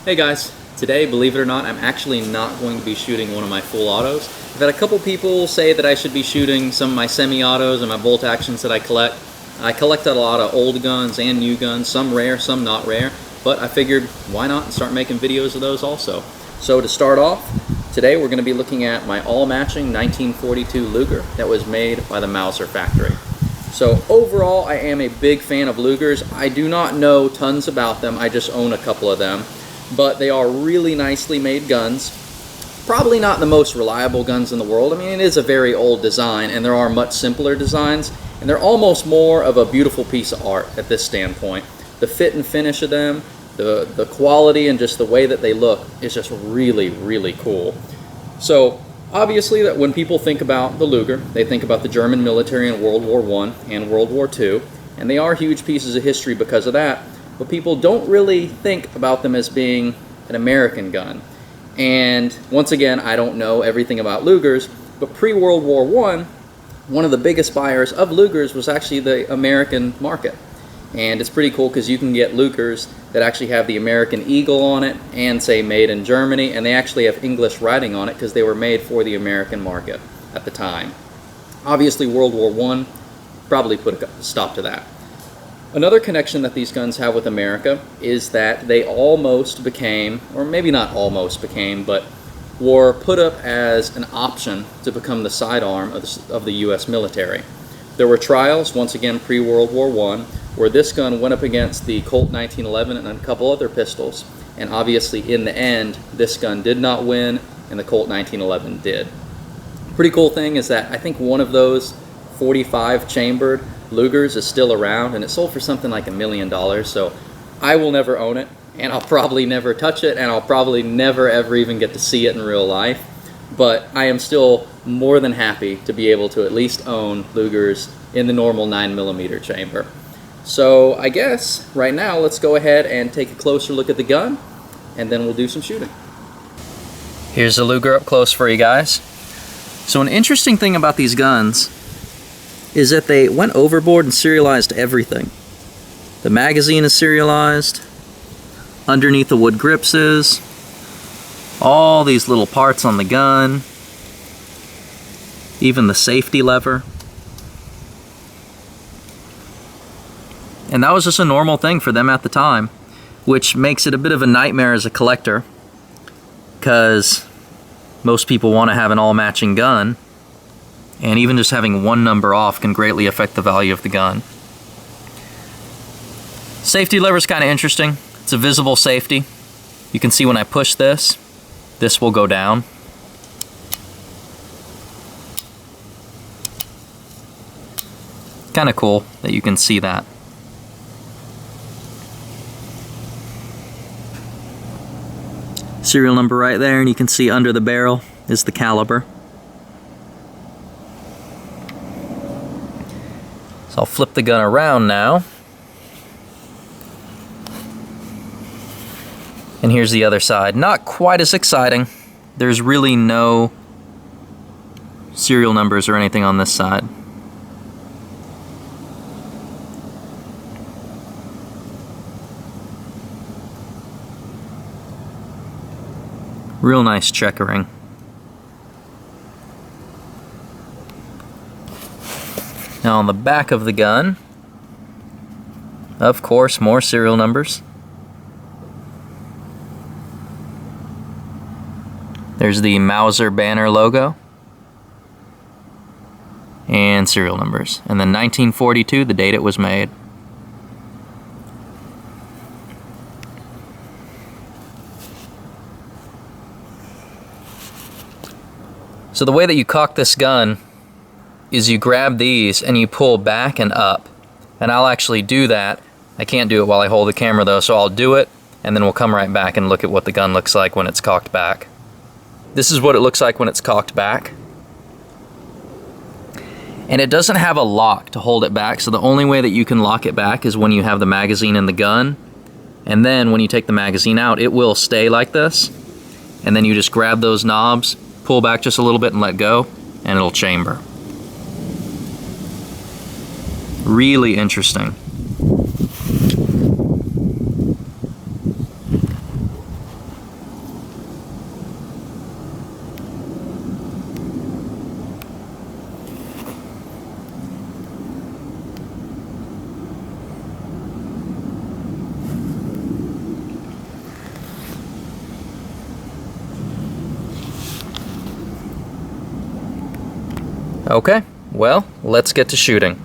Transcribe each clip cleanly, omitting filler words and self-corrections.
Hey guys, today, believe it or not, I'm actually not going to be shooting one of my full autos. I've had a couple people say that I should be shooting some of my semi-autos and my bolt actions that I collect. I collected a lot of old guns and new guns, some rare, some not rare, but I figured why not start making videos of those also. So to start off, today we're going to be looking at my all-matching 1942 Luger that was made by the Mauser factory. So overall, I am a big fan of Lugers. I do not know tons about them, I just own a couple of them. But they are really nicely made guns. Probably not the most reliable guns in the world. I mean, it is a very old design, and there are much simpler designs, and they're almost more of a beautiful piece of art at this standpoint. The fit and finish of them, the quality, and just the way that they look is just really, really cool. So obviously, that when people think about the Luger, they think about the German military in World War I and World War II, and they are huge pieces of history because of that. But people don't really think about them as being an American gun. And once again, I don't know everything about Lugers, but pre-World War I, one of the biggest buyers of Lugers was actually the American market. And it's pretty cool because you can get Lugers that actually have the American Eagle on it and say made in Germany, and they actually have English writing on it because they were made for the American market at the time. Obviously, World War I probably put a stop to that. Another connection that these guns have with America is that they almost became, or maybe not almost became, but were put up as an option to become the sidearm of the U.S. military. There were trials, once again pre-World War I, where this gun went up against the Colt 1911 and a couple other pistols, and obviously in the end, this gun did not win, and the Colt 1911 did. Pretty cool thing is that I think one of those 45 chambered Lugers is still around, and it sold for something like $1 million, so I will never own it, and I'll probably never touch it, and I'll probably never ever even get to see it in real life, but I am still more than happy to be able to at least own Lugers in the normal 9mm chamber. So I guess right now let's go ahead and take a closer look at the gun, and then we'll do some shooting. Here's the Luger up close for you guys. So an interesting thing about these guns is that they went overboard and serialized everything. The magazine is serialized, underneath the wood grips is, all these little parts on the gun, even the safety lever. And that was just a normal thing for them at the time, which makes it a bit of a nightmare as a collector, because most people want to have an all-matching gun, and even just having one number off can greatly affect the value of the gun. Safety lever is kind of interesting. It's a visible safety. You can see when I push this, this will go down. Kind of cool that you can see that. Serial number right there, and you can see under the barrel is the caliber. So I'll flip the gun around now. And here's the other side. Not quite as exciting. There's really no serial numbers or anything on this side. Real nice checkering. Now on the back of the gun, of course, more serial numbers. There's the Mauser banner logo and serial numbers. And then 1942, the date it was made. So the way that you cock this gun is you grab these and you pull back and up. And I'll actually do that. I can't do it while I hold the camera though, so I'll do it and then we'll come right back and look at what the gun looks like when it's cocked back. This is what it looks like when it's cocked back. And it doesn't have a lock to hold it back, so the only way that you can lock it back is when you have the magazine in the gun. And then when you take the magazine out, it will stay like this. And then you just grab those knobs, pull back just a little bit and let go, and it'll chamber. Really interesting. Okay, well, let's get to shooting.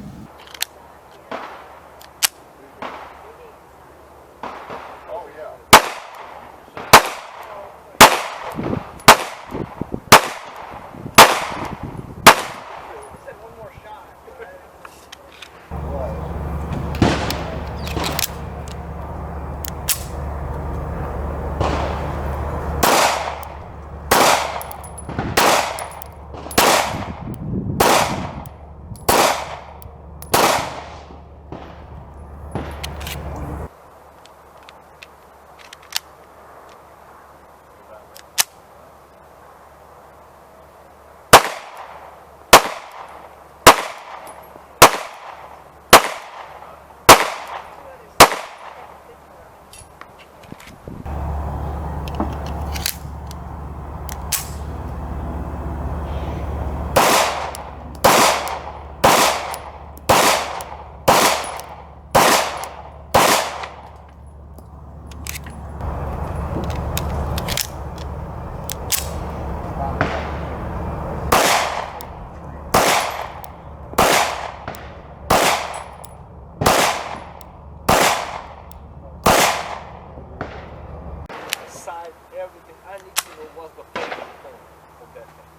Everything. I need to know what's the focal point of that thing.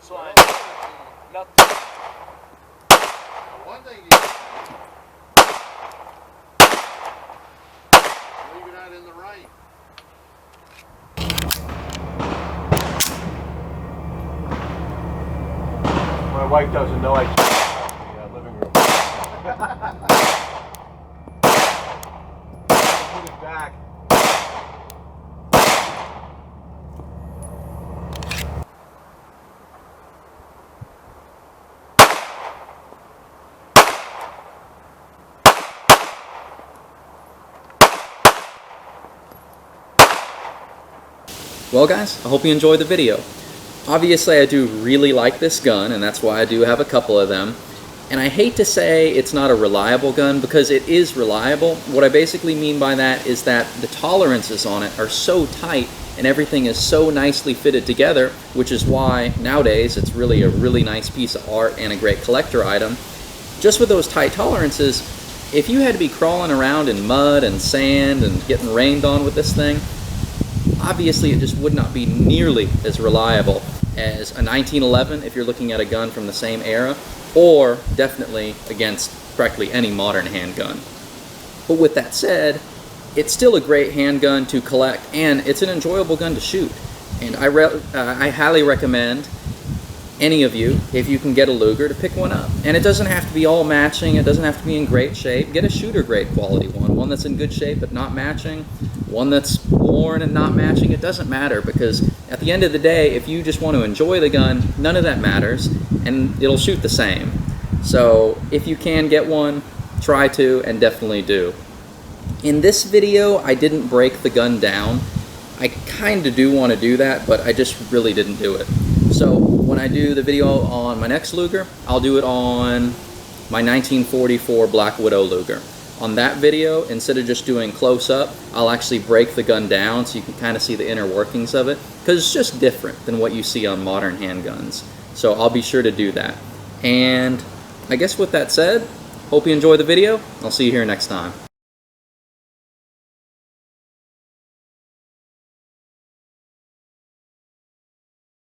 So I not. One thing is, leave it out in the rain. My wife doesn't know I in the living room. Put it back. Well guys, I hope you enjoyed the video. Obviously I do really like this gun, and that's why I do have a couple of them. And I hate to say it's not a reliable gun, because it is reliable. What I basically mean by that is that the tolerances on it are so tight and everything is so nicely fitted together, which is why nowadays it's really a really nice piece of art and a great collector item. Just with those tight tolerances, if you had to be crawling around in mud and sand and getting rained on with this thing, obviously it just would not be nearly as reliable as a 1911 if you're looking at a gun from the same era, or definitely against practically any modern handgun. But with that said, it's still a great handgun to collect, and it's an enjoyable gun to shoot. And I highly recommend any of you, if you can get a Luger, to pick one up. And it doesn't have to be all matching, it doesn't have to be in great shape. Get a shooter grade quality one that's in good shape but not matching, one that's worn and not matching. It doesn't matter, because at the end of the day, if you just want to enjoy the gun, none of that matters, and it'll shoot the same. So if you can get one, try to, and definitely do. In this video, I didn't break the gun down. I kind of do want to do that, but I just really didn't do it. So when I do the video on my next Luger, I'll do it on my 1944 Black Widow Luger. On that video, instead of just doing close-up, I'll actually break the gun down so you can kind of see the inner workings of it, because it's just different than what you see on modern handguns. So I'll be sure to do that. And I guess with that said, hope you enjoy the video. I'll see you here next time.